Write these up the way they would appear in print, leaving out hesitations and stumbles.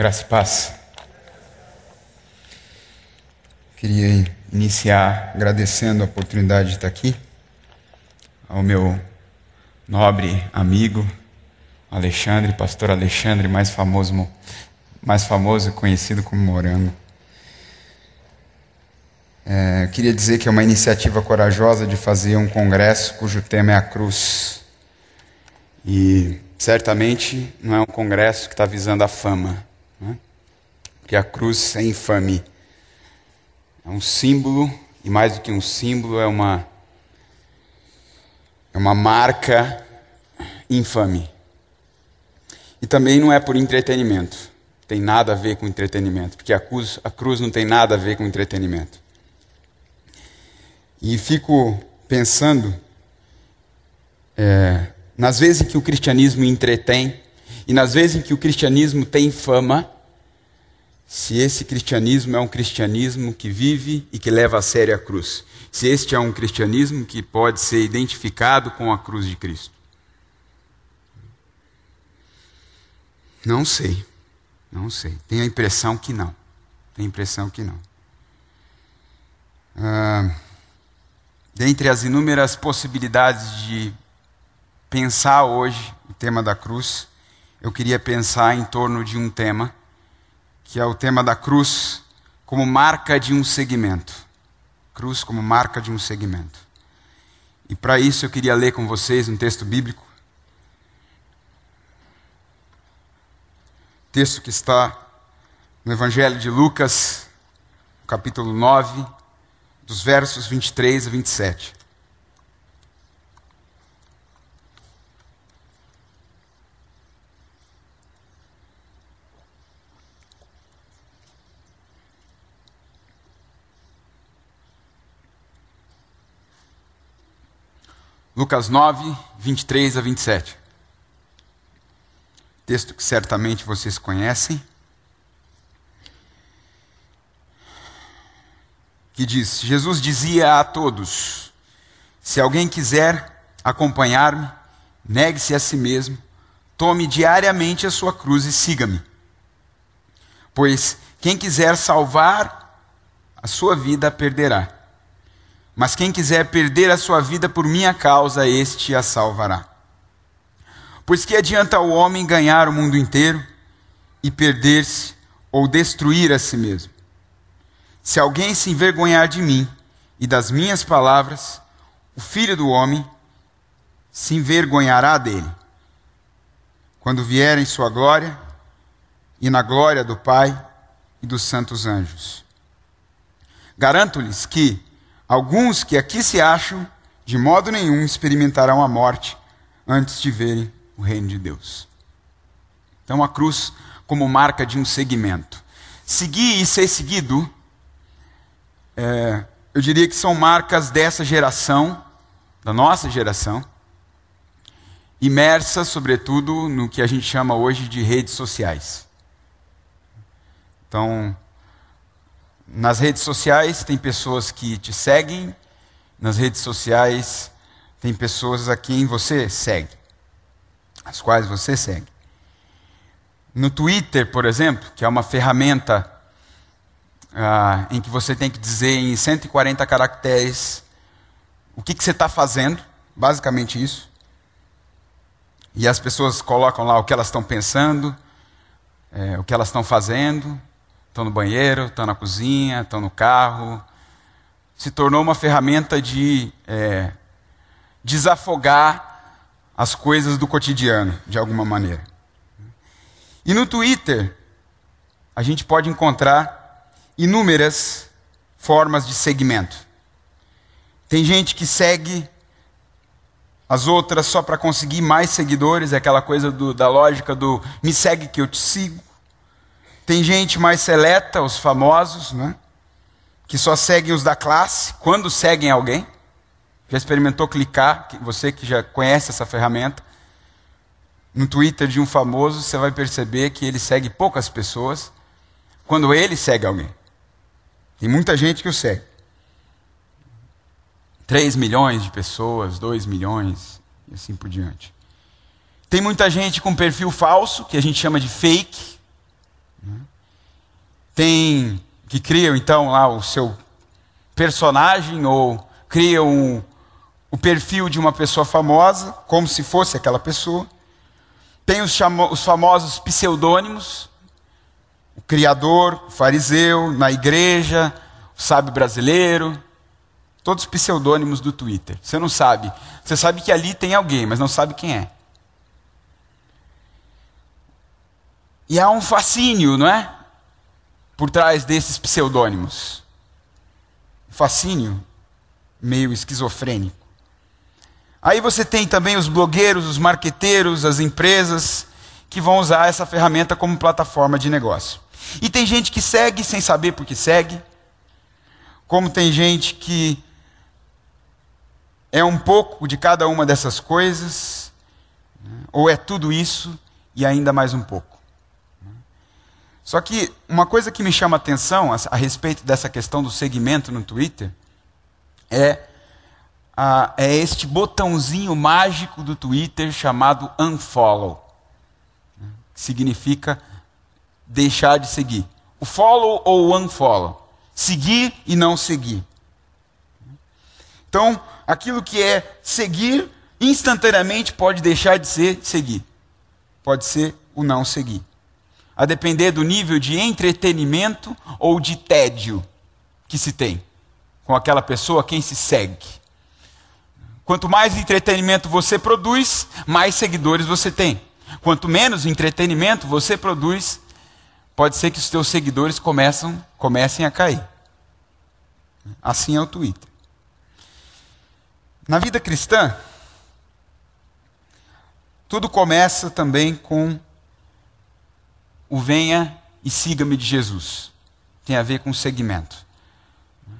Graça e paz. Queria iniciar agradecendo a oportunidade de estar aqui, ao meu nobre amigo Alexandre, pastor Alexandre, mais famoso e conhecido como Morango. Queria dizer que é uma iniciativa corajosa de fazer um congresso cujo tema é a cruz. E certamente não é um congresso que está visando a fama, né? Porque a cruz é infame. É um símbolo, e mais do que um símbolo, é uma marca infame. E também não é por entretenimento. Tem nada a ver com entretenimento, porque a cruz não tem nada a ver com entretenimento. E fico pensando nas vezes em que o cristianismo entretém e nas vezes em que o cristianismo tem fama, se esse cristianismo é um cristianismo que vive e que leva a sério a cruz. Se este é um cristianismo que pode ser identificado com a cruz de Cristo. Não sei. Tenho a impressão que não. Dentre as inúmeras possibilidades de pensar hoje o tema da cruz, eu queria pensar em torno de um tema, que é o tema da cruz como marca de um segmento. Cruz como marca de um segmento. E para isso eu queria ler com vocês um texto bíblico. Texto que está no Evangelho de Lucas, capítulo 9, dos versos 23 a 27. Lucas 9, 23 a 27. Texto que certamente vocês conhecem. Que diz: Jesus dizia a todos: se alguém quiser acompanhar-me, negue-se a si mesmo, tome diariamente a sua cruz e siga-me. Pois quem quiser salvar a sua vida, perderá. Mas quem quiser perder a sua vida por minha causa, este a salvará. Pois que adianta o homem ganhar o mundo inteiro e perder-se ou destruir a si mesmo? Se alguém se envergonhar de mim e das minhas palavras, o Filho do Homem se envergonhará dele, quando vier em sua glória e na glória do Pai e dos santos anjos. Garanto-lhes que alguns que aqui se acham, de modo nenhum experimentarão a morte antes de verem o reino de Deus. Então a cruz como marca de um segmento. Seguir e ser seguido, eu diria que são marcas dessa geração, da nossa geração, imersas sobretudo no que a gente chama hoje de redes sociais. Então, nas redes sociais tem pessoas que te seguem, nas redes sociais tem pessoas a quem você segue, as quais você segue. No Twitter, por exemplo, que é uma ferramenta em que você tem que dizer em 140 caracteres o que você está fazendo, basicamente isso. E as pessoas colocam lá o que elas estão pensando, o que elas estão fazendo. Estão no banheiro, estão na cozinha, estão no carro. Se tornou uma ferramenta de desafogar as coisas do cotidiano, de alguma maneira. E no Twitter, a gente pode encontrar inúmeras formas de segmento. Tem gente que segue as outras só para conseguir mais seguidores, é aquela coisa da lógica do me segue que eu te sigo. Tem gente mais seleta, os famosos, né? Que só seguem os da classe, quando seguem alguém. Já experimentou clicar, você que já conhece essa ferramenta, no Twitter de um famoso, você vai perceber que ele segue poucas pessoas, quando ele segue alguém. Tem muita gente que o segue. 3 milhões de pessoas, 2 milhões, e assim por diante. Tem muita gente com perfil falso, que a gente chama de fake, né? Tem que criam então lá o seu personagem ou criam o perfil de uma pessoa famosa, como se fosse aquela pessoa. Tem os famosos pseudônimos, o criador, o fariseu, na igreja, o sábio brasileiro, todos pseudônimos do Twitter. Você não sabe. Você sabe que ali tem alguém, mas não sabe quem é. E há um fascínio, não é? Por trás desses pseudônimos. Um fascínio meio esquizofrênico. Aí você tem também os blogueiros, os marqueteiros, as empresas que vão usar essa ferramenta como plataforma de negócio. E tem gente que segue sem saber por que segue. Como tem gente que é um pouco de cada uma dessas coisas, ou é tudo isso e ainda mais um pouco. Só que uma coisa que me chama a atenção a respeito dessa questão do segmento no Twitter é este botãozinho mágico do Twitter chamado unfollow, que significa deixar de seguir. O follow ou o unfollow, seguir e não seguir. Então, aquilo que é seguir, instantaneamente pode deixar de ser seguir. Pode ser o não seguir. A depender do nível de entretenimento ou de tédio que se tem com aquela pessoa, quem se segue. Quanto mais entretenimento você produz, mais seguidores você tem. Quanto menos entretenimento você produz, pode ser que os teus seguidores comecem a cair. Assim é o Twitter. Na vida cristã, tudo começa também com o venha e siga-me de Jesus. Tem a ver com o segmento.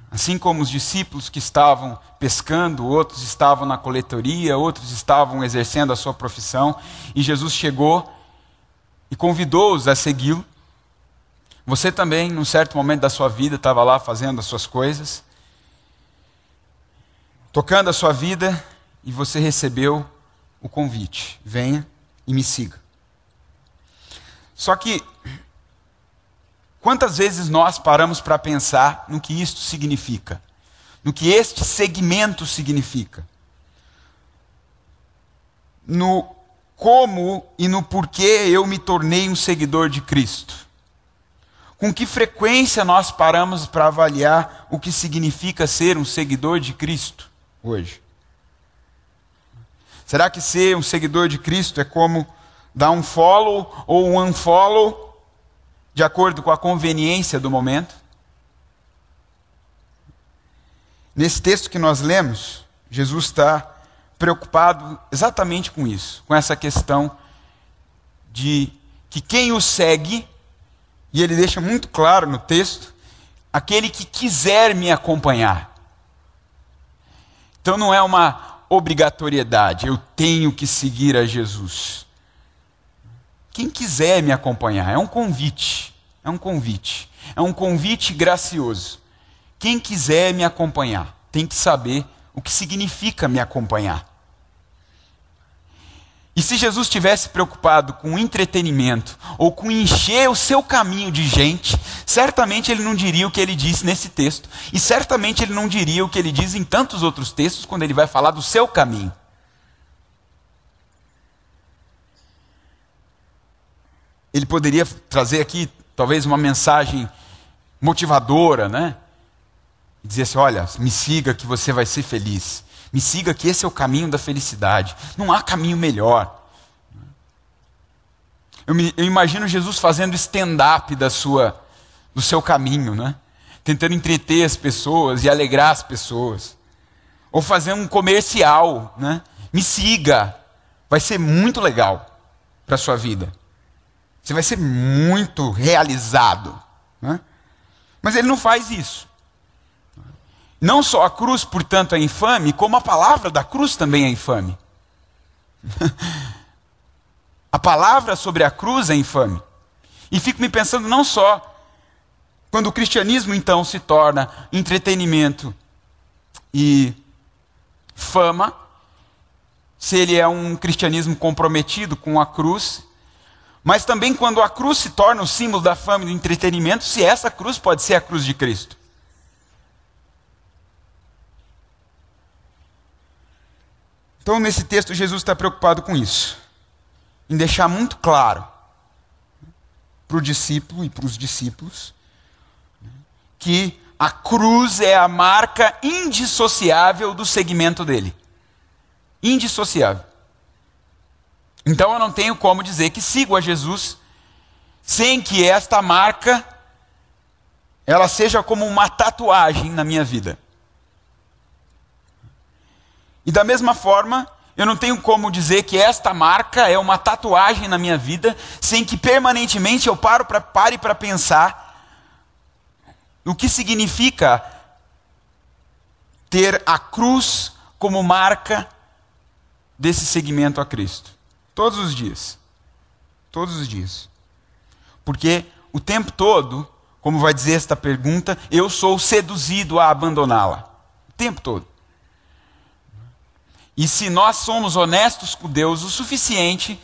Assim como os discípulos que estavam pescando, outros estavam na coletoria, outros estavam exercendo a sua profissão, e Jesus chegou e convidou-os a segui-lo. Você também, num certo momento da sua vida, estava lá fazendo as suas coisas, tocando a sua vida, e você recebeu o convite: venha e me siga. Só que, quantas vezes nós paramos para pensar no que isto significa? No que este segmento significa? No como e no porquê eu me tornei um seguidor de Cristo? Com que frequência nós paramos para avaliar o que significa ser um seguidor de Cristo hoje? Será que ser um seguidor de Cristo é como dar um follow ou um unfollow de acordo com a conveniência do momento? Nesse texto que nós lemos, Jesus está preocupado exatamente com isso, com essa questão de que quem o segue, e ele deixa muito claro no texto, aquele que quiser me acompanhar. Então não é uma obrigatoriedade, eu tenho que seguir a Jesus. Quem quiser me acompanhar, é um convite, é um convite gracioso. Quem quiser me acompanhar, tem que saber o que significa me acompanhar. E se Jesus estivesse preocupado com entretenimento, ou com encher o seu caminho de gente, certamente ele não diria o que ele disse nesse texto, e certamente ele não diria o que ele diz em tantos outros textos, quando ele vai falar do seu caminho. Ele poderia trazer aqui, talvez, uma mensagem motivadora, né? E dizer assim: olha, me siga que você vai ser feliz. Me siga que esse é o caminho da felicidade. Não há caminho melhor. Eu imagino Jesus fazendo stand-up do seu caminho, né? Tentando entreter as pessoas e alegrar as pessoas. Ou fazer um comercial, né? Me siga. Vai ser muito legal para a sua vida. Você vai ser muito realizado, né? Mas ele não faz isso. Não só a cruz, portanto, é infame, como a palavra da cruz também é infame. A palavra sobre a cruz é infame. E fico me pensando não só quando o cristianismo então se torna entretenimento e fama, se ele é um cristianismo comprometido com a cruz, Mas também quando a cruz se torna o símbolo da fama e do entretenimento, se essa cruz pode ser a cruz de Cristo. Então, nesse texto, Jesus está preocupado com isso, em deixar muito claro para o discípulo e para os discípulos que a cruz é a marca indissociável do segmento dele. Indissociável. Então eu não tenho como dizer que sigo a Jesus sem que esta marca ela seja como uma tatuagem na minha vida. E da mesma forma, eu não tenho como dizer que esta marca é uma tatuagem na minha vida sem que permanentemente eu pare para pensar o que significa ter a cruz como marca desse seguimento a Cristo. Todos os dias. Todos os dias. Porque o tempo todo, como vai dizer esta pergunta, eu sou seduzido a abandoná-la. O tempo todo. E se nós somos honestos com Deus o suficiente,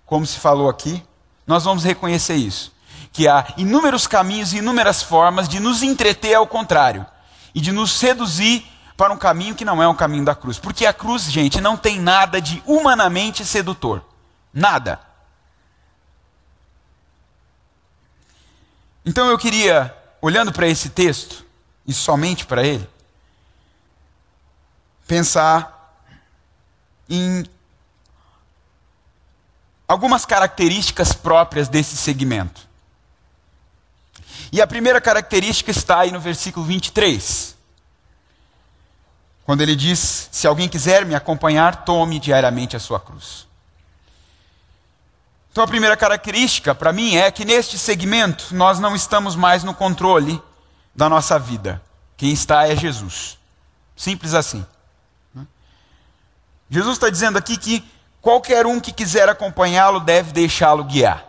como se falou aqui, nós vamos reconhecer isso. Que há inúmeros caminhos e inúmeras formas de nos entreter ao contrário. E de nos seduzir para um caminho que não é um caminho da cruz. Porque a cruz, gente, não tem nada de humanamente sedutor. Nada. Então eu queria, olhando para esse texto, e somente para ele, pensar em algumas características próprias desse segmento. E a primeira característica está aí no versículo 23. Quando ele diz, se alguém quiser me acompanhar, tome diariamente a sua cruz. Então a primeira característica para mim é que neste segmento nós não estamos mais no controle da nossa vida. Quem está é Jesus. Simples assim. Jesus está dizendo aqui que qualquer um que quiser acompanhá-lo deve deixá-lo guiar.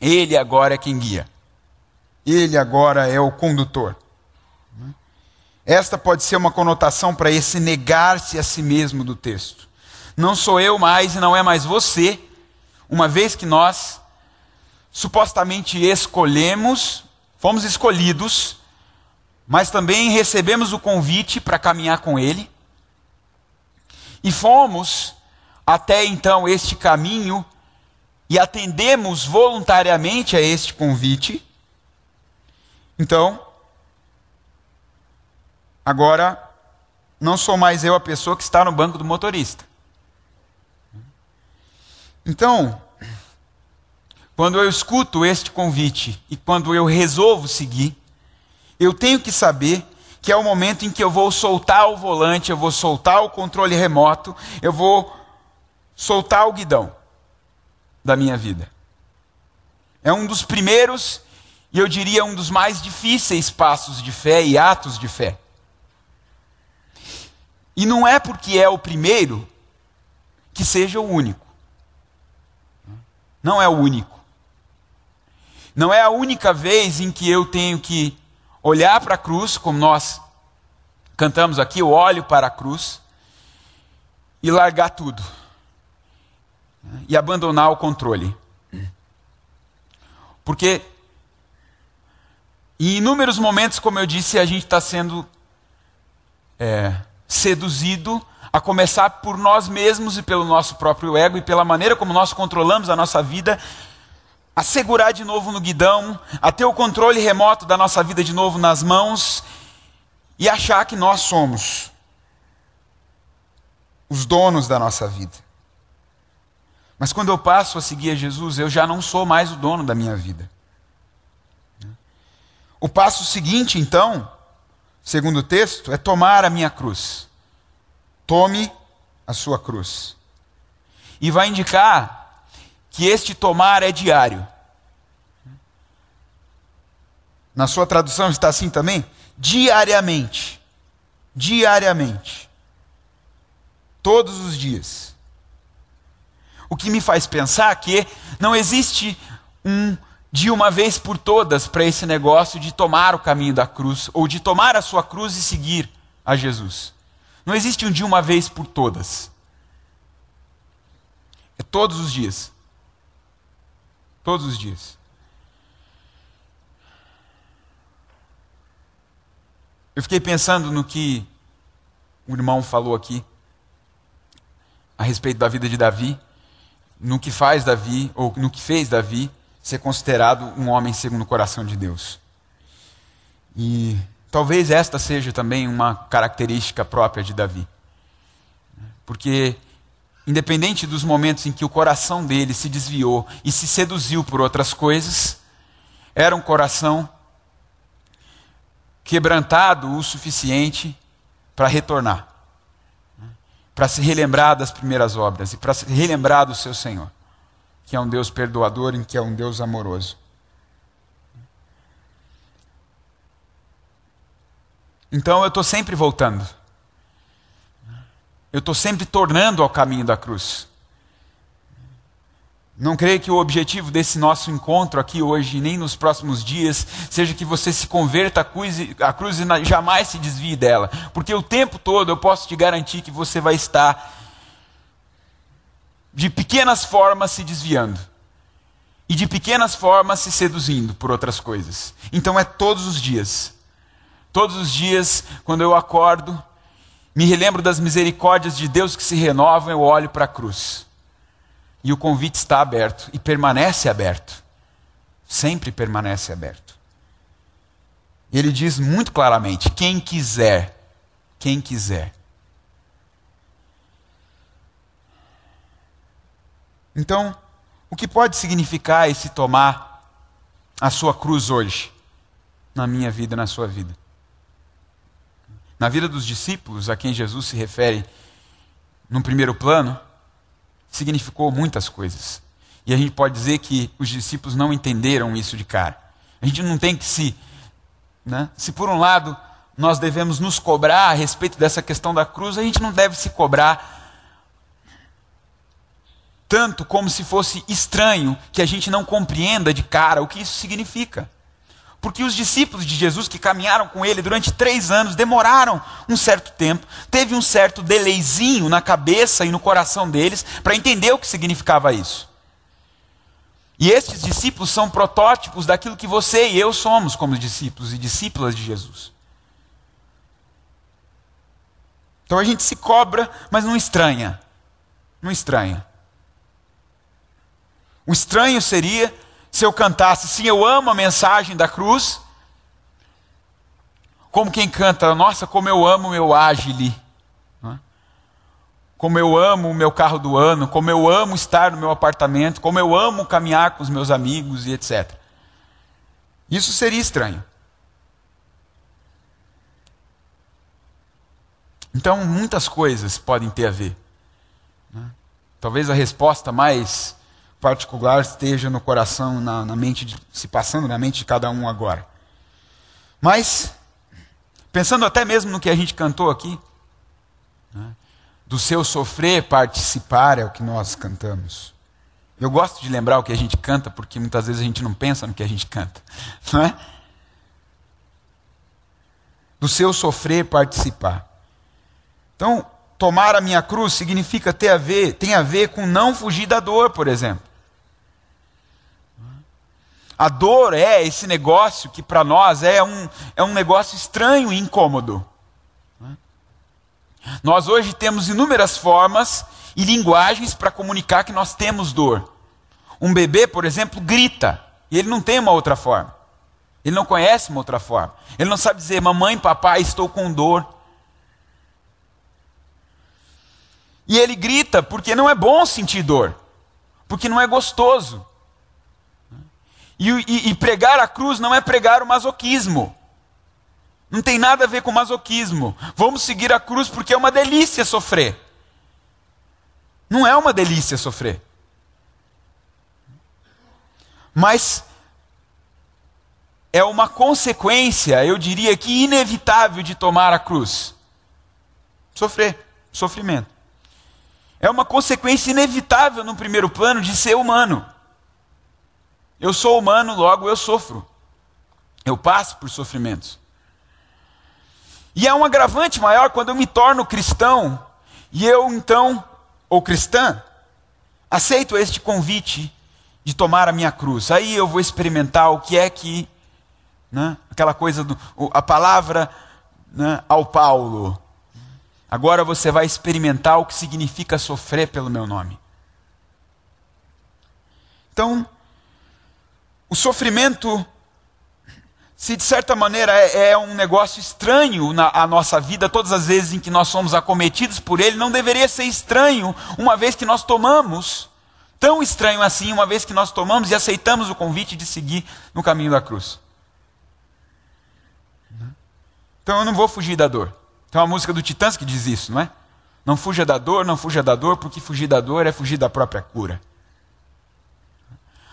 Ele agora é quem guia. Ele agora é o condutor. Esta pode ser uma conotação para esse negar-se a si mesmo do texto. Não sou eu mais e não é mais você, uma vez que nós supostamente escolhemos, fomos escolhidos, mas também recebemos o convite para caminhar com Ele. E fomos até então este caminho e atendemos voluntariamente a este convite. Então, agora, não sou mais eu a pessoa que está no banco do motorista. Então, quando eu escuto este convite e quando eu resolvo seguir, eu tenho que saber que é o momento em que eu vou soltar o volante, eu vou soltar o controle remoto, eu vou soltar o guidão da minha vida. É um dos primeiros, e eu diria um dos mais difíceis passos de fé e atos de fé. E não é porque é o primeiro que seja o único. Não é o único. Não é a única vez em que eu tenho que olhar para a cruz, como nós cantamos aqui, eu olho para a cruz e largar tudo. E abandonar o controle. Porque em inúmeros momentos, como eu disse, a gente está sendo seduzido a começar por nós mesmos e pelo nosso próprio ego e pela maneira como nós controlamos a nossa vida, a segurar de novo no guidão, a ter o controle remoto da nossa vida de novo nas mãos e achar que nós somos os donos da nossa vida. Mas quando eu passo a seguir a Jesus, eu já não sou mais o dono da minha vida. O passo seguinte, então, segundo o texto, é tomar a minha cruz. Tome a sua cruz. E vai indicar que este tomar é diário. Na sua tradução está assim também? Diariamente. Diariamente. Todos os dias. O que me faz pensar que não existe de uma vez por todas para esse negócio de tomar o caminho da cruz, ou de tomar a sua cruz e seguir a Jesus. Não existe de uma vez por todas. É todos os dias. Todos os dias. Eu fiquei pensando no que o irmão falou aqui, a respeito da vida de Davi, no que faz Davi, ou no que fez Davi, ser considerado um homem segundo o coração de Deus. E talvez esta seja também uma característica própria de Davi. Porque, independente dos momentos em que o coração dele se desviou e se seduziu por outras coisas, era um coração quebrantado o suficiente para retornar, para se relembrar das primeiras obras e para se relembrar do seu Senhor, que é um Deus perdoador e que é um Deus amoroso. Então eu estou sempre voltando. Eu estou sempre tornando ao caminho da cruz. Não creio que o objetivo desse nosso encontro aqui hoje, nem nos próximos dias, seja que você se converta à cruz e jamais se desvie dela. Porque o tempo todo eu posso te garantir que você vai estar de pequenas formas se desviando. E de pequenas formas se seduzindo por outras coisas. Então é todos os dias. Todos os dias, quando eu acordo, me relembro das misericórdias de Deus que se renovam, eu olho para a cruz. E o convite está aberto e permanece aberto. Sempre permanece aberto. Ele diz muito claramente: quem quiser, quem quiser. Então, o que pode significar esse tomar a sua cruz hoje? Na minha vida, na sua vida. Na vida dos discípulos, a quem Jesus se refere num primeiro plano, significou muitas coisas. E a gente pode dizer que os discípulos não entenderam isso de cara. A gente não tem que se por um lado nós devemos nos cobrar a respeito dessa questão da cruz, a gente não deve se cobrar tanto como se fosse estranho que a gente não compreenda de cara o que isso significa. Porque os discípulos de Jesus que caminharam com ele durante 3 anos demoraram um certo tempo, teve um certo delayzinho na cabeça e no coração deles para entender o que significava isso. E estes discípulos são protótipos daquilo que você e eu somos como discípulos e discípulas de Jesus. Então a gente se cobra, mas não estranha. Não estranha. O estranho seria se eu cantasse: sim, eu amo a mensagem da cruz, como quem canta: nossa, como eu amo o meu Agile, como eu amo o meu carro do ano, como eu amo estar no meu apartamento, como eu amo caminhar com os meus amigos e etc. Isso seria estranho. Então, muitas coisas podem ter a ver. Talvez a resposta mais particular esteja no coração, na mente, se passando na mente de cada um agora. Mas, pensando até mesmo no que a gente cantou aqui, do seu sofrer participar é o que nós cantamos. Eu gosto de lembrar o que a gente canta, porque muitas vezes a gente não pensa no que a gente canta, não é? Do seu sofrer participar. Então, tomar a minha cruz significa tem a ver com não fugir da dor, por exemplo. A dor é esse negócio que para nós é um negócio estranho e incômodo. Nós hoje temos inúmeras formas e linguagens para comunicar que nós temos dor. Um bebê, por exemplo, grita, e ele não tem uma outra forma. Ele não conhece uma outra forma. Ele não sabe dizer: mamãe, papai, estou com dor. E ele grita porque não é bom sentir dor, porque não é gostoso. E pregar a cruz não é pregar o masoquismo. Não tem nada a ver com masoquismo. Vamos seguir a cruz porque é uma delícia sofrer. Não é uma delícia sofrer. Mas é uma consequência, eu diria que inevitável, de tomar a cruz. Sofrimento. É uma consequência inevitável no primeiro plano de ser humano. Eu sou humano, logo eu sofro. Eu passo por sofrimentos. E é um agravante maior quando eu me torno cristão e eu então, ou cristã, aceito este convite de tomar a minha cruz. Aí eu vou experimentar o que é que, né, aquela coisa, a palavra, né, ao Paulo. Agora você vai experimentar o que significa sofrer pelo meu nome. Então, o sofrimento, se de certa maneira é um negócio estranho à nossa vida, todas as vezes em que nós somos acometidos por ele, não deveria ser estranho uma vez que nós tomamos, tão estranho assim, uma vez que nós tomamos e aceitamos o convite de seguir no caminho da cruz. Então eu não vou fugir da dor. Tem uma música do Titãs que diz isso, não é? Não fuja da dor, não fuja da dor, porque fugir da dor é fugir da própria cura.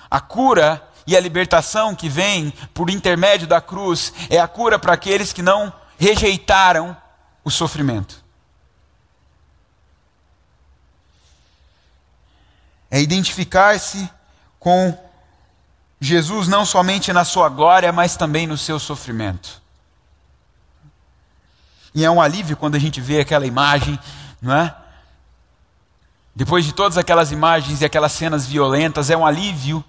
A cura e a libertação que vem por intermédio da cruz é a cura para aqueles que não rejeitaram o sofrimento. É identificar-se com Jesus não somente na sua glória, mas também no seu sofrimento. E é um alívio quando a gente vê aquela imagem, não é? Depois de todas aquelas imagens e aquelas cenas violentas, é um alívio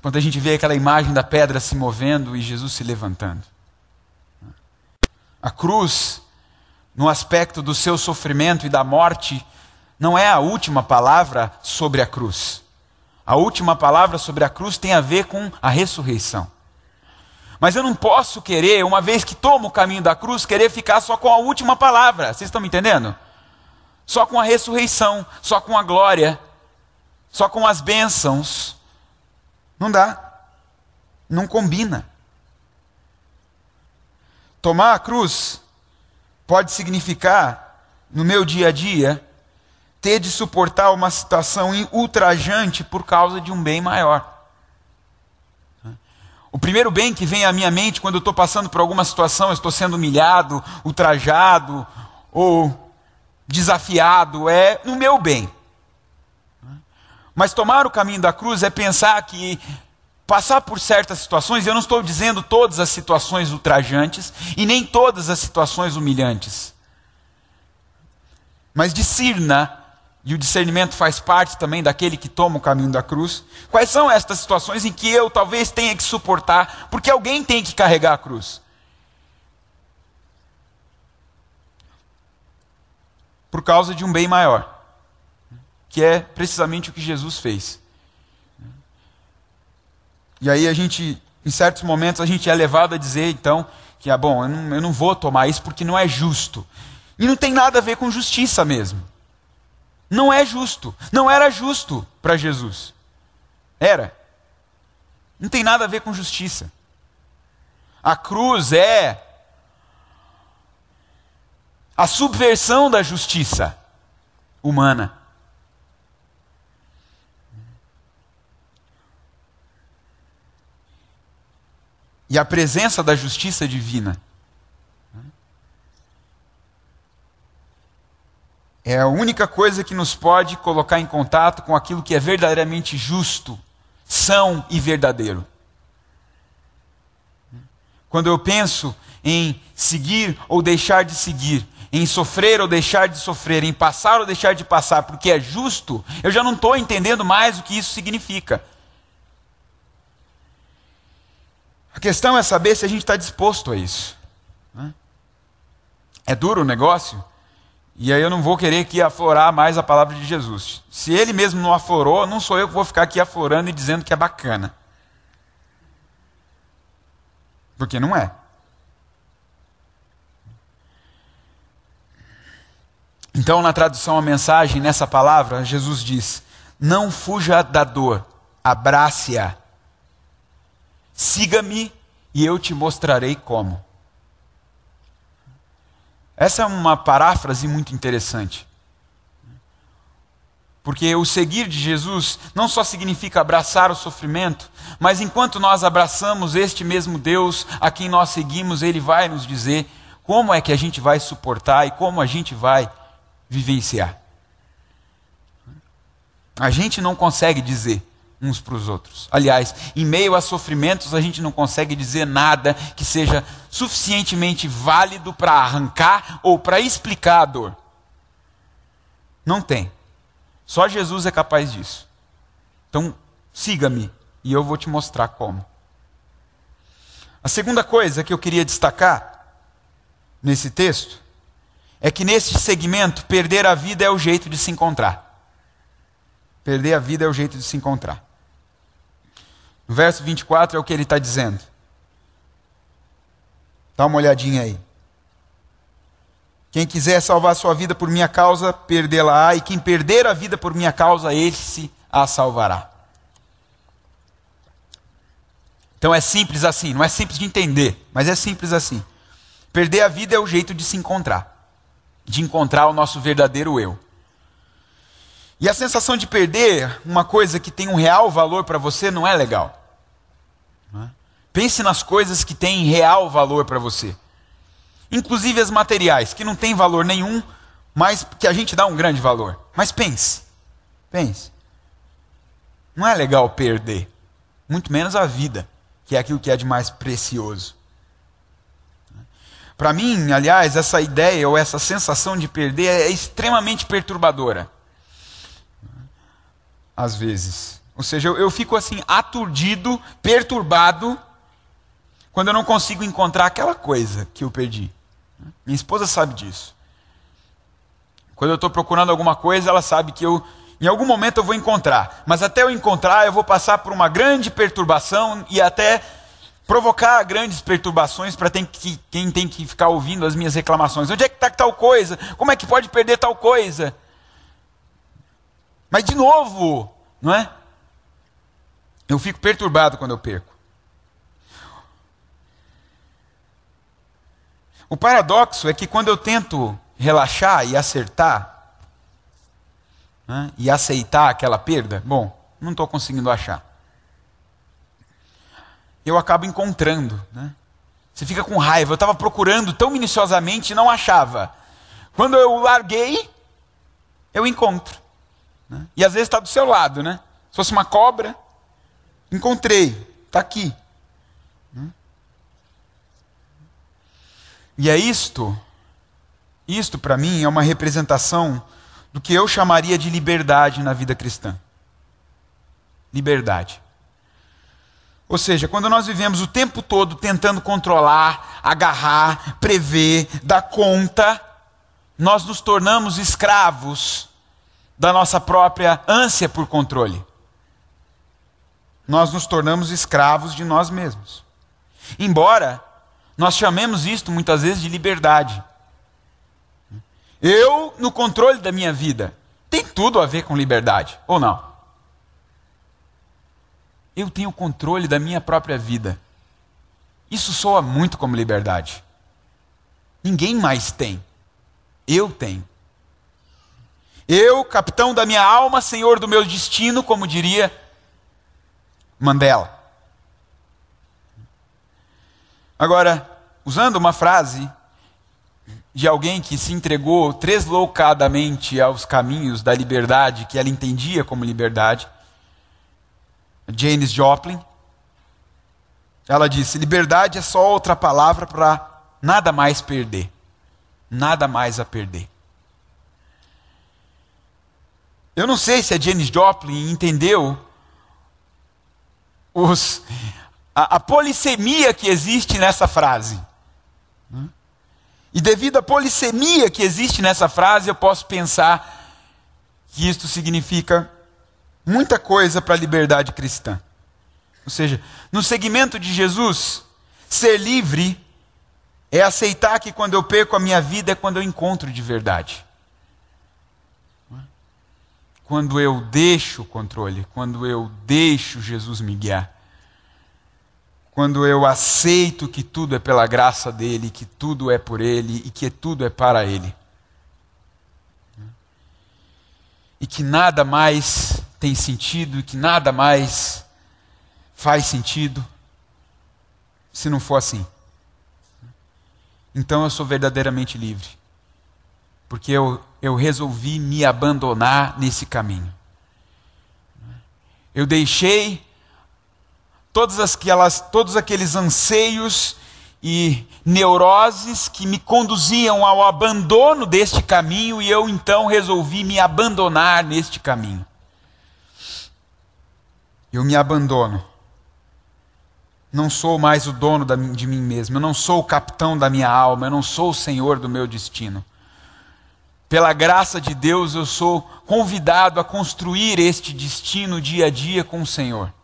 quando a gente vê aquela imagem da pedra se movendo e Jesus se levantando. A cruz, no aspecto do seu sofrimento e da morte, não é a última palavra sobre a cruz. A última palavra sobre a cruz tem a ver com a ressurreição. Mas eu não posso querer, uma vez que tomo o caminho da cruz, querer ficar só com a última palavra. Vocês estão me entendendo? Só com a ressurreição, só com a glória, só com as bênçãos. Não dá. Não combina. Tomar a cruz pode significar, no meu dia a dia, ter de suportar uma situação ultrajante por causa de um bem maior. O primeiro bem que vem à minha mente quando eu estou passando por alguma situação, eu estou sendo humilhado, ultrajado ou desafiado, é no meu bem. Mas tomar o caminho da cruz é pensar que passar por certas situações, eu não estou dizendo todas as situações ultrajantes e nem todas as situações humilhantes. Mas discirna, e o discernimento faz parte também daquele que toma o caminho da cruz. Quais são estas situações em que eu talvez tenha que suportar, porque alguém tem que carregar a cruz? Por causa de um bem maior, que é precisamente o que Jesus fez. E aí a gente, em certos momentos, a gente é levado a dizer, então, que bom, eu não vou tomar isso porque não é justo. E não tem nada a ver com justiça mesmo. Não é justo. Não era justo para Jesus. Era. Não tem nada a ver com justiça. A cruz é a subversão da justiça humana. E a presença da justiça divina. É a única coisa que nos pode colocar em contato com aquilo que é verdadeiramente justo, são e verdadeiro. Quando eu penso em seguir ou deixar de seguir, em sofrer ou deixar de sofrer, em passar ou deixar de passar, porque é justo, eu já não estou entendendo mais o que isso significa. A questão é saber se a gente está disposto a isso. É duro o negócio? E aí eu não vou querer aqui aflorar mais a palavra de Jesus. Se ele mesmo não aflorou, não sou eu que vou ficar aqui aflorando e dizendo que é bacana. Porque não é. Então, na tradução à mensagem, nessa palavra, Jesus diz: não fuja da dor, abrace-a. Siga-me e eu te mostrarei como. Essa é uma paráfrase muito interessante. Porque o seguir de Jesus não só significa abraçar o sofrimento, mas enquanto nós abraçamos este mesmo Deus a quem nós seguimos, Ele vai nos dizer como é que a gente vai suportar e como a gente vai vivenciar. A gente não consegue dizer uns para os outros. Aliás, em meio a sofrimentos, a gente não consegue dizer nada que seja suficientemente válido para arrancar ou para explicar a dor. Não tem. Só Jesus é capaz disso. Então, siga-me e eu vou te mostrar como. A segunda coisa que eu queria destacar nesse texto é que nesse segmento, perder a vida é o jeito de se encontrar. Perder a vida é o jeito de se encontrar. No verso 24 é o que ele está dizendo. Dá uma olhadinha aí. Quem quiser salvar sua vida por minha causa, perdê-la-á, e quem perder a vida por minha causa, esse a salvará. Então é simples assim, não é simples de entender, mas é simples assim. Perder a vida é o jeito de se encontrar, de encontrar o nosso verdadeiro eu. E a sensação de perder uma coisa que tem um real valor para você não é legal. Pense nas coisas que têm real valor para você. Inclusive as materiais, que não têm valor nenhum, mas que a gente dá um grande valor. Mas pense. Não é legal perder, muito menos a vida, que é aquilo que é de mais precioso. Para mim, aliás, essa ideia ou essa sensação de perder é extremamente perturbadora. Às vezes. Ou seja, eu fico assim, aturdido, perturbado, quando eu não consigo encontrar aquela coisa que eu perdi. Minha esposa sabe disso. Quando eu estou procurando alguma coisa, ela sabe que em algum momento eu vou encontrar. Mas até eu encontrar, eu vou passar por uma grande perturbação e até provocar grandes perturbações para quem tem que ficar ouvindo as minhas reclamações. Onde é que está tal coisa? Como é que pode perder tal coisa? Mas de novo, não é? Eu fico perturbado quando eu perco. O paradoxo é que quando eu tento relaxar e acertar, né, e aceitar aquela perda, bom, não estou conseguindo achar. Eu acabo encontrando. Né? Você fica com raiva. Eu estava procurando tão minuciosamente e não achava. Quando eu larguei, eu encontro. Né? E às vezes está do seu lado. Né? Se fosse uma cobra, encontrei, está aqui. E é isto para mim é uma representação do que eu chamaria de liberdade na vida cristã. Liberdade. Ou seja, quando nós vivemos o tempo todo tentando controlar, agarrar, prever, dar conta, nós nos tornamos escravos da nossa própria ânsia por controle. Nós nos tornamos escravos de nós mesmos. Embora nós chamemos isto muitas vezes de liberdade. Eu no controle da minha vida. Tem tudo a ver com liberdade, ou não? Eu tenho o controle da minha própria vida. Isso soa muito como liberdade. Ninguém mais tem. Eu tenho. Eu, capitão da minha alma, senhor do meu destino, como diria Mandela. Agora, usando uma frase de alguém que se entregou tresloucadamente aos caminhos da liberdade, que ela entendia como liberdade, Janis Joplin, ela disse: liberdade é só outra palavra para nada mais perder. Nada mais a perder. Eu não sei se a Janis Joplin entendeu a polissemia que existe nessa frase. E devido à polissemia que existe nessa frase, eu posso pensar que isto significa muita coisa para a liberdade cristã. Ou seja, no segmento de Jesus, ser livre é aceitar que quando eu perco a minha vida é quando eu encontro de verdade. Quando eu deixo o controle, quando eu deixo Jesus me guiar. Quando eu aceito que tudo é pela graça dele, que tudo é por ele e que tudo é para ele. E que nada mais tem sentido, e que nada mais faz sentido se não for assim. Então eu sou verdadeiramente livre. Porque eu resolvi me abandonar nesse caminho. Eu deixei todos aqueles anseios e neuroses que me conduziam ao abandono deste caminho, e eu então resolvi me abandonar neste caminho. Eu me abandono. Não sou mais o dono de mim mesmo. Eu não sou o capitão da minha alma. Eu não sou o senhor do meu destino. Pela graça de Deus, eu sou convidado a construir este destino dia a dia com o Senhor.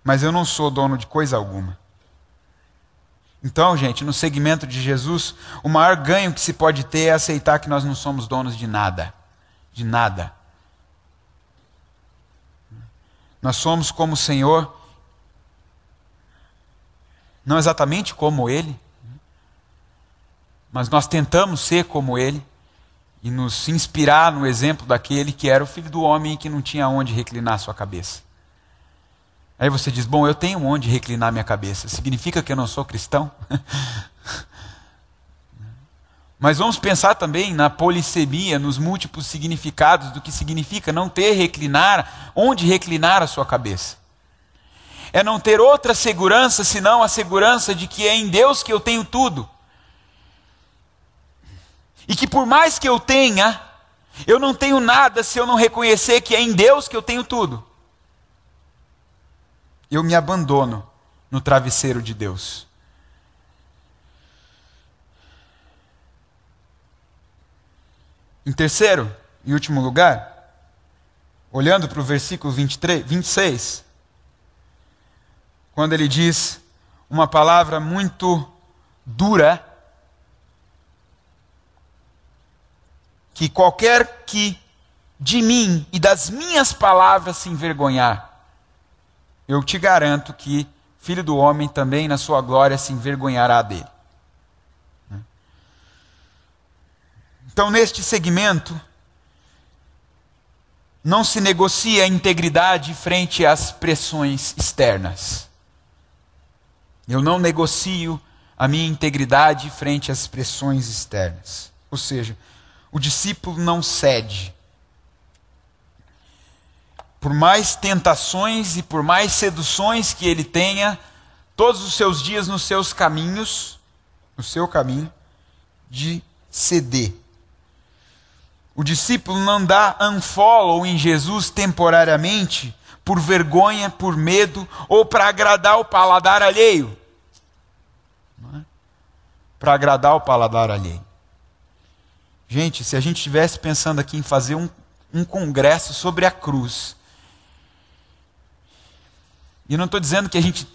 Mas eu não sou dono de coisa alguma. Então, gente, no segmento de Jesus, o maior ganho que se pode ter é aceitar que nós não somos donos de nada. De nada. Nós somos como o Senhor, não exatamente como Ele, mas nós tentamos ser como Ele e nos inspirar no exemplo daquele que era o Filho do Homem e que não tinha onde reclinar sua cabeça. Aí você diz, bom, eu tenho onde reclinar minha cabeça. Significa que eu não sou cristão? Mas vamos pensar também na polissemia, nos múltiplos significados do que significa não ter onde reclinar a sua cabeça. É não ter outra segurança senão a segurança de que é em Deus que eu tenho tudo. E que por mais que eu tenha, eu não tenho nada se eu não reconhecer que é em Deus que eu tenho tudo. Eu me abandono no travesseiro de Deus. Em terceiro e último lugar, olhando para o versículo 26, quando ele diz uma palavra muito dura, que qualquer que de mim e das minhas palavras se envergonhar, eu te garanto que Filho do Homem também na sua glória se envergonhará dele. Então, neste segmento, não se negocia a integridade frente às pressões externas. Eu não negocio a minha integridade frente às pressões externas. Ou seja, o discípulo não cede. Por mais tentações e por mais seduções que ele tenha, todos os seus dias nos seus caminhos, no seu caminho, de ceder. O discípulo não dá unfollow em Jesus temporariamente, por vergonha, por medo, ou para agradar o paladar alheio. Não é? Para agradar o paladar alheio. Gente, se a gente estivesse pensando aqui em fazer um congresso sobre a cruz, e eu não estou dizendo que a gente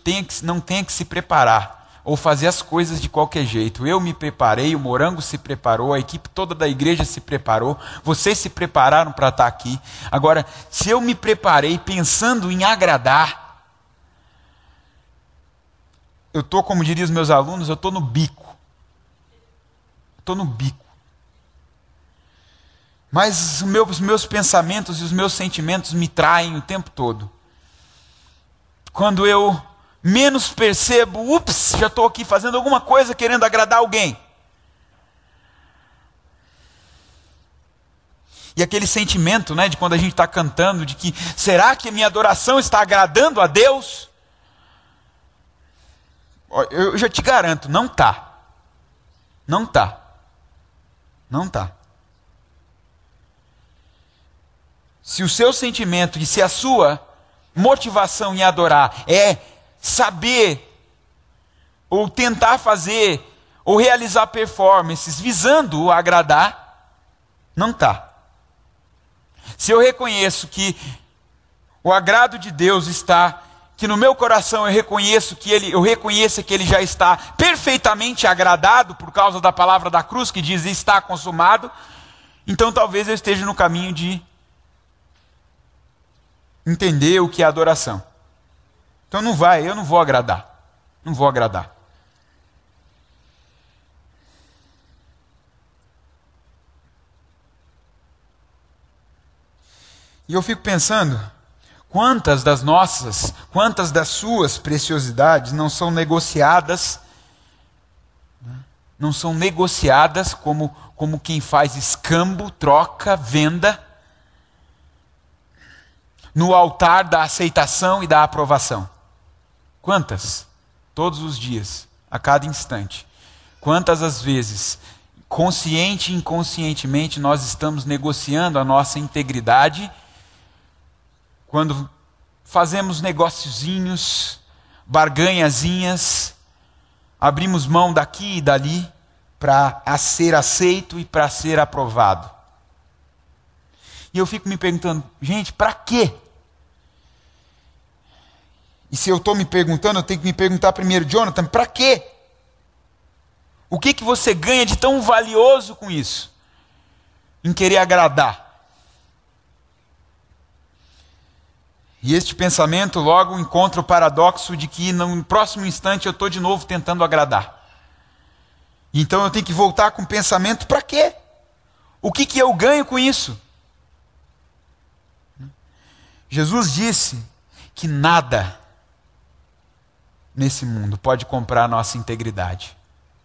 não tenha que se preparar, ou fazer as coisas de qualquer jeito. Eu me preparei, o Morango se preparou, a equipe toda da igreja se preparou, vocês se prepararam para estar aqui. Agora, se eu me preparei pensando em agradar, eu estou, como diriam os meus alunos, eu estou no bico. Estou no bico. Mas os meus pensamentos e os meus sentimentos me traem o tempo todo. Quando eu menos percebo, ups, já estou aqui fazendo alguma coisa querendo agradar alguém. E aquele sentimento, né, de quando a gente está cantando, de que, será que a minha adoração está agradando a Deus? Eu já te garanto, não está. Não está. Não está. Se o seu sentimento e se a sua motivação em adorar é saber, ou tentar fazer, ou realizar performances visando agradar, não está. Se eu reconheço que o agrado de Deus está, que no meu coração eu reconheço que Ele já está perfeitamente agradado por causa da palavra da cruz que diz está consumado, então talvez eu esteja no caminho de entender o que é adoração. Então eu não vou agradar. Não vou agradar. E eu fico pensando, quantas das suas preciosidades não são negociadas como quem faz escambo, troca, venda, no altar da aceitação e da aprovação. Quantas? Todos os dias, a cada instante. Quantas as vezes, consciente e inconscientemente, nós estamos negociando a nossa integridade quando fazemos negociozinhos, barganhazinhas, abrimos mão daqui e dali para ser aceito e para ser aprovado. E eu fico me perguntando, gente, para quê? E se eu estou me perguntando, eu tenho que me perguntar primeiro, Jonathan, para quê? O que você ganha de tão valioso com isso? Em querer agradar. E este pensamento logo encontra o paradoxo de que no próximo instante eu estou de novo tentando agradar. Então eu tenho que voltar com o pensamento, para quê? O que eu ganho com isso? Jesus disse que nada nesse mundo pode comprar a nossa integridade.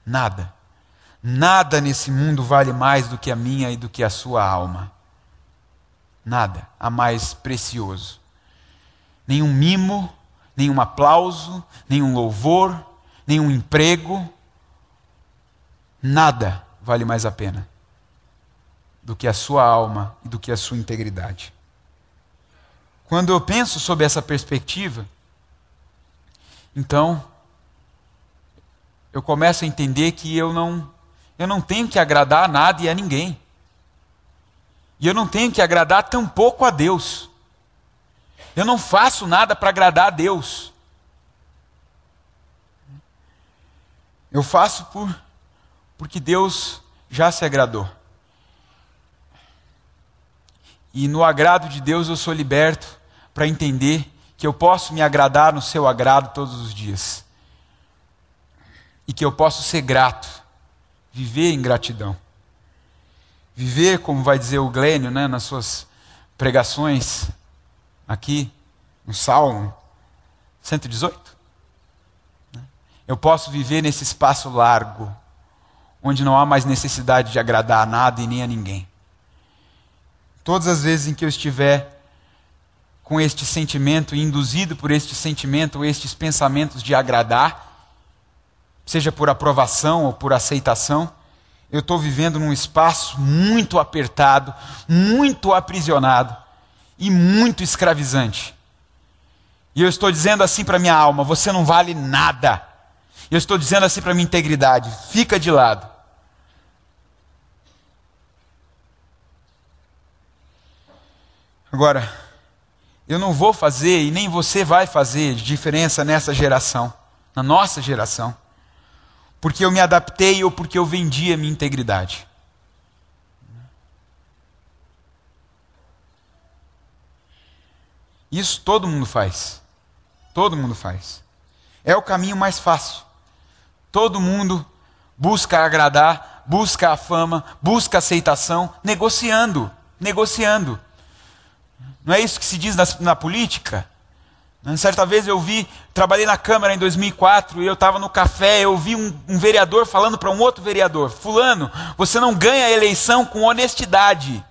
Nada. Nada nesse mundo vale mais do que a minha e do que a sua alma. Nada. A mais precioso. Nenhum mimo, nenhum aplauso, nenhum louvor, nenhum emprego. Nada vale mais a pena do que a sua alma e do que a sua integridade. Quando eu penso sob essa perspectiva, então, eu começo a entender que eu não tenho que agradar a nada e a ninguém. E eu não tenho que agradar tampouco a Deus. Eu não faço nada para agradar a Deus. Eu faço porque Deus já se agradou. E no agrado de Deus eu sou liberto para entender que eu posso me agradar no seu agrado todos os dias. E que eu posso ser grato, viver em gratidão. Viver, como vai dizer o Glênio, né, nas suas pregações, aqui, no Salmo 118. Eu posso viver nesse espaço largo, onde não há mais necessidade de agradar a nada e nem a ninguém. Todas as vezes em que eu estiver com este sentimento, induzido por este sentimento, estes pensamentos de agradar, seja por aprovação ou por aceitação, eu estou vivendo num espaço muito apertado, muito aprisionado e muito escravizante. E eu estou dizendo assim para minha alma, você não vale nada. E eu estou dizendo assim para minha integridade, fica de lado. Agora, eu não vou fazer e nem você vai fazer diferença nessa geração, na nossa geração, porque eu me adaptei ou porque eu vendi a minha integridade. Isso todo mundo faz. Todo mundo faz. É o caminho mais fácil. Todo mundo busca agradar, busca a fama, busca a aceitação, negociando. Não é isso que se diz na política? Certa vez trabalhei na Câmara em 2004, e eu estava no café, eu ouvi um vereador falando para um outro vereador, fulano, você não ganha a eleição com honestidade.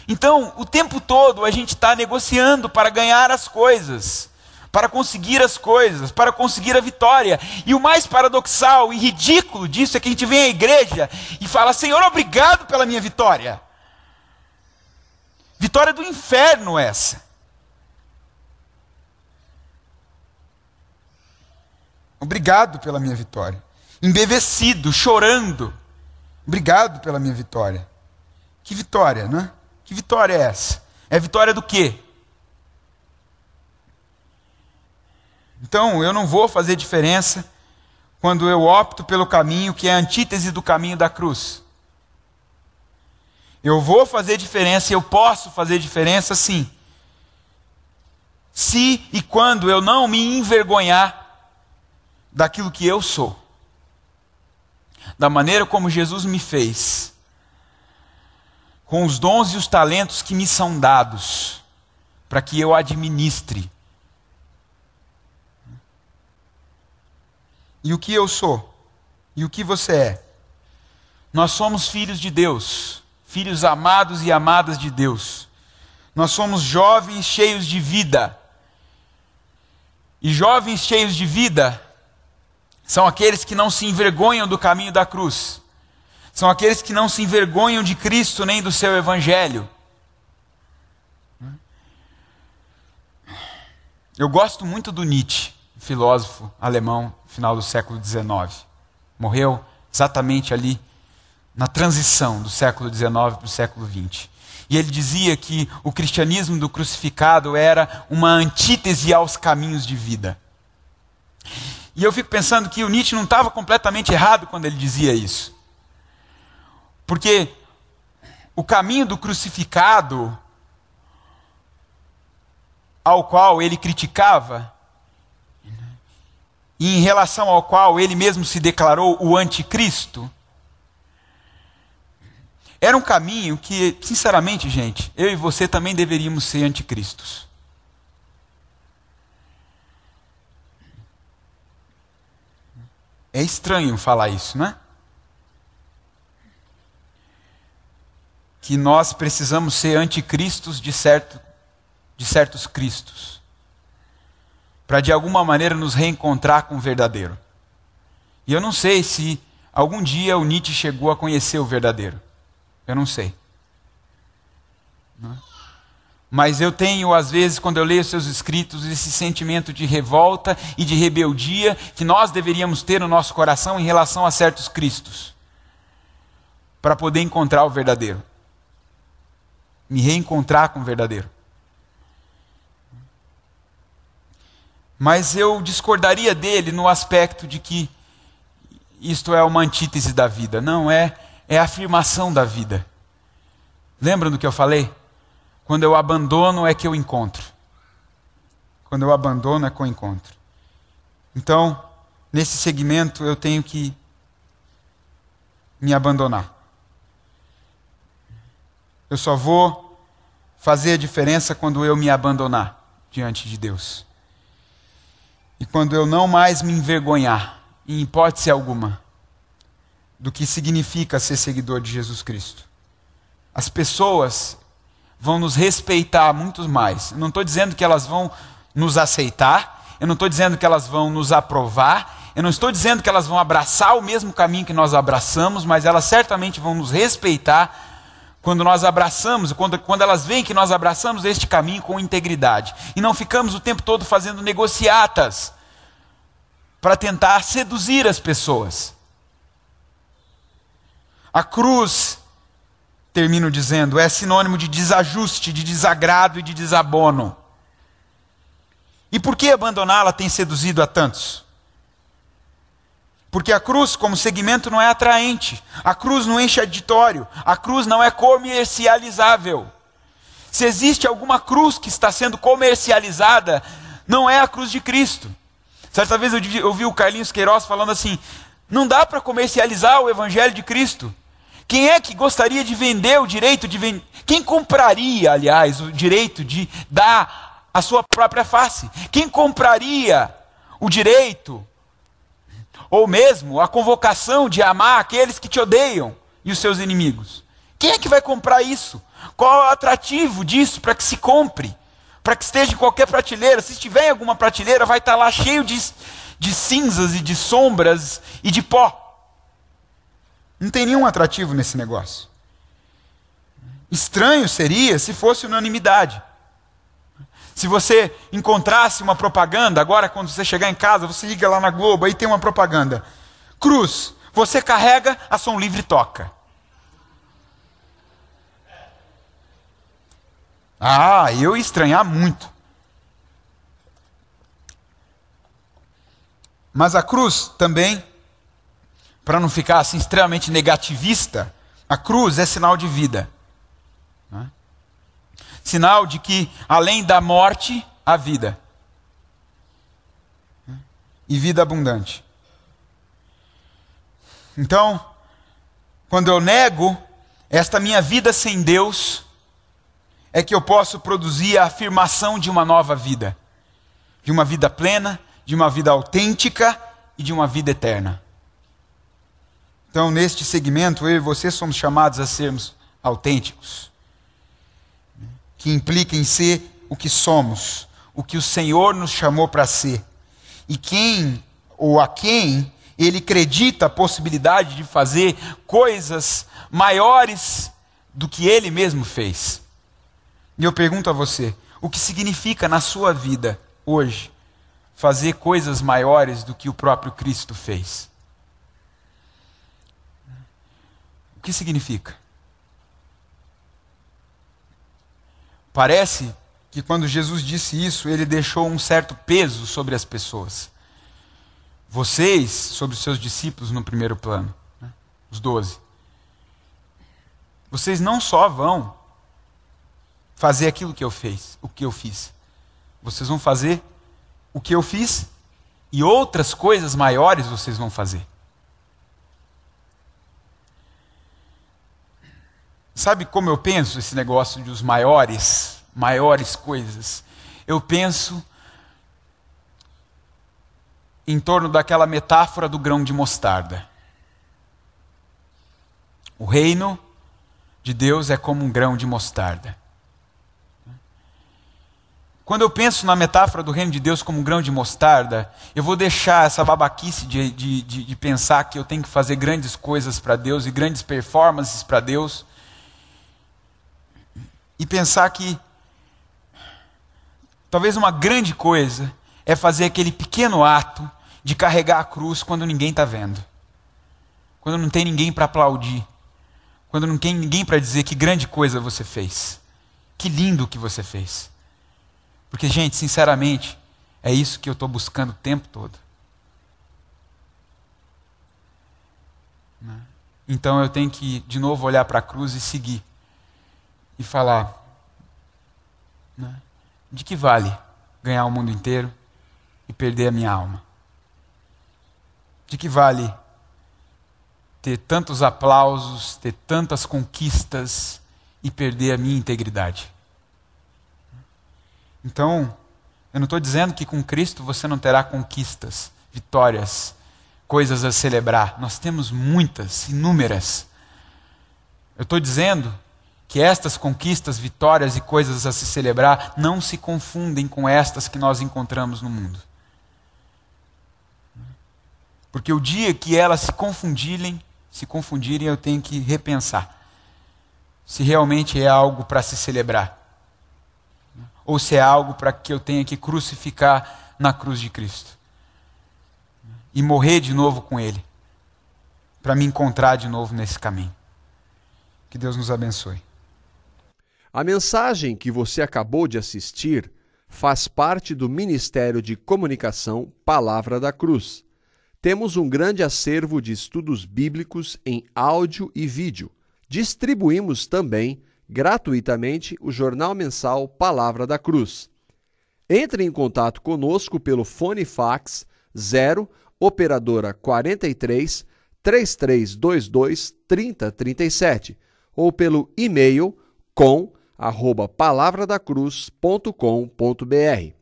Então, o tempo todo a gente está negociando para ganhar as coisas, para conseguir as coisas, para conseguir a vitória. E o mais paradoxal e ridículo disso é que a gente vem à igreja e fala, Senhor, obrigado pela minha vitória. Vitória do inferno essa. Obrigado pela minha vitória. Embevecido, chorando. Obrigado pela minha vitória. Que vitória, né? Que vitória é essa? É vitória do quê? Então, eu não vou fazer diferença quando eu opto pelo caminho que é a antítese do caminho da cruz. Eu vou fazer diferença, eu posso fazer diferença sim. Se e quando eu não me envergonhar daquilo que eu sou. Da maneira como Jesus me fez. Com os dons e os talentos que me são dados. Para que eu administre. E o que eu sou? E o que você é? Nós somos filhos de Deus. Filhos amados e amadas de Deus. Nós somos jovens cheios de vida. E jovens cheios de vida são aqueles que não se envergonham do caminho da cruz. São aqueles que não se envergonham de Cristo nem do seu Evangelho. Eu gosto muito do Nietzsche, filósofo alemão, final do século XIX. Morreu exatamente ali na transição do século XIX para o século XX. E ele dizia que o cristianismo do crucificado era uma antítese aos caminhos de vida. E eu fico pensando que o Nietzsche não estava completamente errado quando ele dizia isso. Porque o caminho do crucificado, ao qual ele criticava, e em relação ao qual ele mesmo se declarou o anticristo, era um caminho que, sinceramente, gente, eu e você também deveríamos ser anticristos. É estranho falar isso, não é? Que nós precisamos ser anticristos de certos cristos, para de alguma maneira nos reencontrar com o verdadeiro. E eu não sei se algum dia o Nietzsche chegou a conhecer o verdadeiro. Eu não sei. Mas eu tenho, às vezes, quando eu leio seus escritos, esse sentimento de revolta e de rebeldia que nós deveríamos ter no nosso coração em relação a certos cristos, para poder encontrar o verdadeiro. Me reencontrar com o verdadeiro. Mas eu discordaria dele no aspecto de que isto é uma antítese da vida. Não, é a afirmação da vida. Lembram do que eu falei? Quando eu abandono é que eu encontro. Quando eu abandono é que eu encontro. Então, nesse segmento eu tenho que me abandonar. Eu só vou fazer a diferença quando eu me abandonar diante de Deus. E quando eu não mais me envergonhar, em hipótese alguma, do que significa ser seguidor de Jesus Cristo. As pessoas vão nos respeitar muito mais. Eu não estou dizendo que elas vão nos aceitar, eu não estou dizendo que elas vão nos aprovar, eu não estou dizendo que elas vão abraçar o mesmo caminho que nós abraçamos, mas elas certamente vão nos respeitar quando nós abraçamos, quando elas veem que nós abraçamos este caminho com integridade. E não ficamos o tempo todo fazendo negociatas para tentar seduzir as pessoas. A cruz, termino dizendo, é sinônimo de desajuste, de desagrado e de desabono. E por que abandoná-la tem seduzido a tantos? Porque a cruz, como segmento, não é atraente. A cruz não enche auditório. A cruz não é comercializável. Se existe alguma cruz que está sendo comercializada, não é a cruz de Cristo. Certa vez eu ouvi o Carlinhos Queiroz falando assim, não dá para comercializar o Evangelho de Cristo. Quem é que gostaria de vender o direito de vender? Quem compraria, aliás, o direito de dar a sua própria face? Quem compraria o direito, ou mesmo a convocação de amar aqueles que te odeiam e os seus inimigos? Quem é que vai comprar isso? Qual é o atrativo disso para que se compre? Para que esteja em qualquer prateleira? Se estiver em alguma prateleira, vai estar lá cheio de cinzas e de sombras e de pó. Não tem nenhum atrativo nesse negócio. Estranho seria se fosse unanimidade. Se você encontrasse uma propaganda, agora quando você chegar em casa, você liga lá na Globo, aí tem uma propaganda. Cruz, você carrega, a Som Livre toca. Ah, eu ia estranhar muito. Mas a cruz também, para não ficar assim extremamente negativista, a cruz é sinal de vida. Né? Sinal de que, além da morte, há vida. E vida abundante. Então, quando eu nego esta minha vida sem Deus, é que eu posso produzir a afirmação de uma nova vida. De uma vida plena, de uma vida autêntica e de uma vida eterna. Então, neste segmento, eu e você somos chamados a sermos autênticos. Que implica em ser o que somos, o que o Senhor nos chamou para ser. E quem, ou a quem, Ele acredita a possibilidade de fazer coisas maiores do que Ele mesmo fez. E eu pergunto a você, o que significa na sua vida hoje, fazer coisas maiores do que o próprio Cristo fez? O que significa? Parece que quando Jesus disse isso, ele deixou um certo peso sobre as pessoas. Vocês, sobre os seus discípulos no primeiro plano, né? Os 12. Vocês não só vão fazer aquilo que eu fiz. Vocês vão fazer o que eu fiz e outras coisas maiores vocês vão fazer. Sabe como eu penso esse negócio de os maiores coisas? Eu penso em torno daquela metáfora do grão de mostarda. O reino de Deus é como um grão de mostarda. Quando eu penso na metáfora do reino de Deus como um grão de mostarda, eu vou deixar essa babaquice de pensar que eu tenho que fazer grandes coisas para Deus e grandes performances para Deus, e pensar que talvez uma grande coisa é fazer aquele pequeno ato de carregar a cruz quando ninguém está vendo, quando não tem ninguém para aplaudir, quando não tem ninguém para dizer que grande coisa você fez, que lindo que você fez. Porque, gente, sinceramente, é isso que eu estou buscando o tempo todo. Então eu tenho que, de novo, olhar para a cruz e seguir. E falar, né, de que vale ganhar o mundo inteiro e perder a minha alma? De que vale ter tantos aplausos, ter tantas conquistas e perder a minha integridade? Então, eu não estou dizendo que com Cristo você não terá conquistas, vitórias, coisas a celebrar. Nós temos muitas, inúmeras. Eu estou dizendo que estas conquistas, vitórias e coisas a se celebrar não se confundem com estas que nós encontramos no mundo. Porque o dia que elas se confundirem, eu tenho que repensar se realmente é algo para se celebrar, ou se é algo para que eu tenha que crucificar na cruz de Cristo e morrer de novo com Ele, para me encontrar de novo nesse caminho. Que Deus nos abençoe. A mensagem que você acabou de assistir faz parte do Ministério de Comunicação Palavra da Cruz. Temos um grande acervo de estudos bíblicos em áudio e vídeo. Distribuímos também gratuitamente o jornal mensal Palavra da Cruz. Entre em contato conosco pelo fone fax 0 operadora 43 3322 3037 ou pelo e-mail com@palavradacruz.com.br.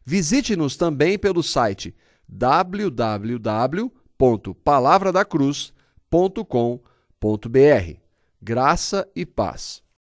Visite-nos também pelo site www.palavradacruz.com.br. Graça e paz.